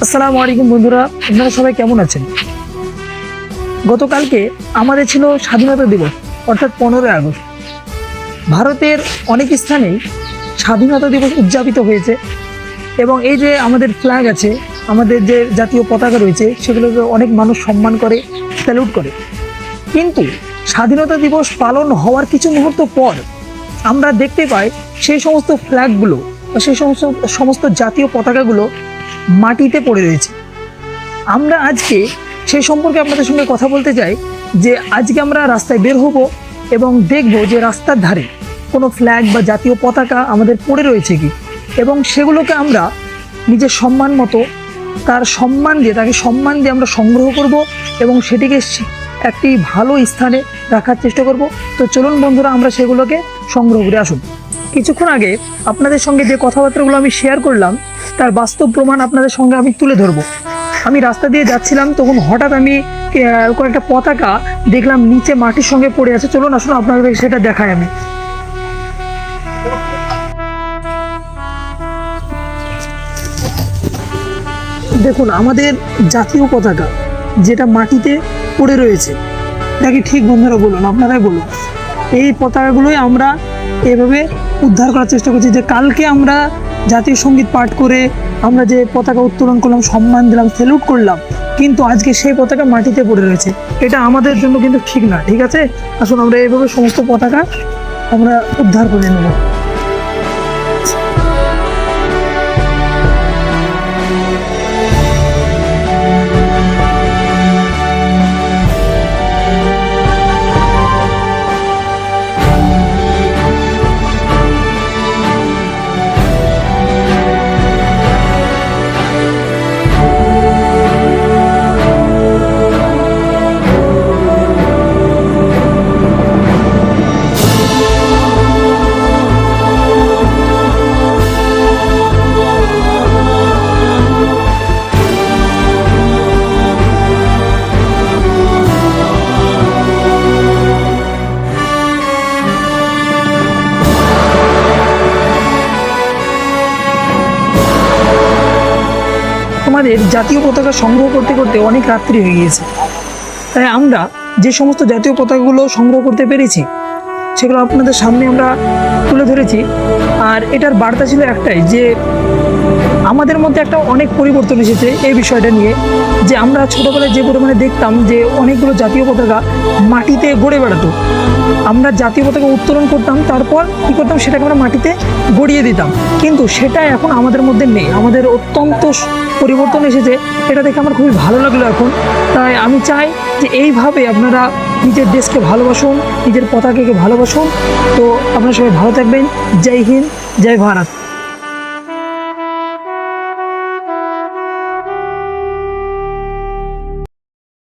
আসসালামু আলাইকুম বন্ধুরা, আপনারা সবাই কেমন আছেন? গতকালকে আমাদের ছিল স্বাধীনতা দিবস, অর্থাৎ 15ই আগস্ট। ভারতের অনেক স্থানেই স্বাধীনতা দিবস উদযাপিত হয়েছে এবং এই যে আমাদের ফ্ল্যাগ আছে, আমাদের যে জাতীয় পতাকা রয়েছে, সেগুলোকে অনেক মানুষ সম্মান করে, স্যালুট করে। কিন্তু স্বাধীনতা দিবস পালন হওয়ার কিছু মুহূর্ত পর আমরা দেখতে পাই সেই সমস্ত ফ্ল্যাগগুলো বা সেই সমস্ত জাতীয় পতাকাগুলো মাটিতে পড়ে রয়েছে। আমরা আজকে সেই সম্পর্কে আপনাদের সঙ্গে কথা বলতে চাই যে আজকে আমরা রাস্তায় বের হব এবং দেখব যে রাস্তার ধারে কোনো ফ্ল্যাগ বা জাতীয় পতাকা আমাদের পড়ে রয়েছে কি, এবং সেগুলোকে আমরা নিজের সম্মান মতো তাকে সম্মান দিয়ে আমরা সংগ্রহ করব এবং সেটিকে একটি ভালো স্থানে রাখার চেষ্টা করব। তো চলুন বন্ধুরা, আমরা সেগুলোকে সংগ্রহ করে আসুন। কিছুক্ষণ আগে আপনাদের সঙ্গে যে কথাবার্তাগুলো আমি শেয়ার করলাম, তার বাস্তব প্রমাণ আপনাদের সঙ্গে আমি তুলে ধরবো। আমি রাস্তা দিয়ে যাচ্ছিলাম, তখন হঠাৎ আমি কয়েকটা পতাকা দেখলাম নিচে মাটির সঙ্গে পড়ে আছে। চলুন আসুন আপনাদের সেটা দেখাই। আমি দেখুন, আমাদের জাতীয় পতাকা যেটা মাটিতে পড়ে রয়েছে, নাকি ঠিক বন্ধুরা বলুন, আপনারাই বলুন। এই পতাকাগুলোই আমরা এভাবে উদ্ধার করার চেষ্টা করছি। যে কালকে আমরা জাতীয় সঙ্গীত পাঠ করে আমরা যে পতাকা উত্তোলন করলাম, সম্মান দিলাম, স্যালুট করলাম, কিন্তু আজকে সেই পতাকা মাটিতে পড়ে রয়েছে। এটা আমাদের জন্য কিন্তু ঠিক না। ঠিক আছে, আসুন আমরা এইভাবে সমস্ত পতাকা আমরা উদ্ধার করে নেব। আমাদের জাতীয় পতাকা সংগ্রহ করতে করতে অনেক রাত্রি হয়ে গিয়েছে, তাই আমরা যে সমস্ত জাতীয় পতাকাগুলো সংগ্রহ করতে পেরেছি সেগুলো আপনাদের সামনে আমরা তুলে ধরেছি। আর এটার বার্তা ছিল একটাই, যে আমাদের মধ্যে একটা অনেক পরিবর্তন এসেছে এই বিষয়টা নিয়ে। যে আমরা ছোটোবেলায় যে পরিমাণে দেখতাম যে অনেকগুলো জাতীয় পতাকা মাটিতে গড়ে বেড়াতো, আমরা জাতীয় পতাকা উত্তোলন করতাম, তারপর কী করতাম, সেটাকে আমরা মাটিতে গড়িয়ে দিতাম। কিন্তু সেটা এখন আমাদের মধ্যে নেই। আমাদের অত্যন্ত পরিবর্তন এসেছে, এটা দেখে আমার খুবই ভালো লাগলো এখন। তাই আমি চাই যে এইভাবে আপনারা নিজের দেশকে ভালোবাসুন, নিজের পতাকাকে ভালোবাসুন। তো আপনারা সবাই ভালো থাকবেন। জয় হিন্দ, জয় ভারত।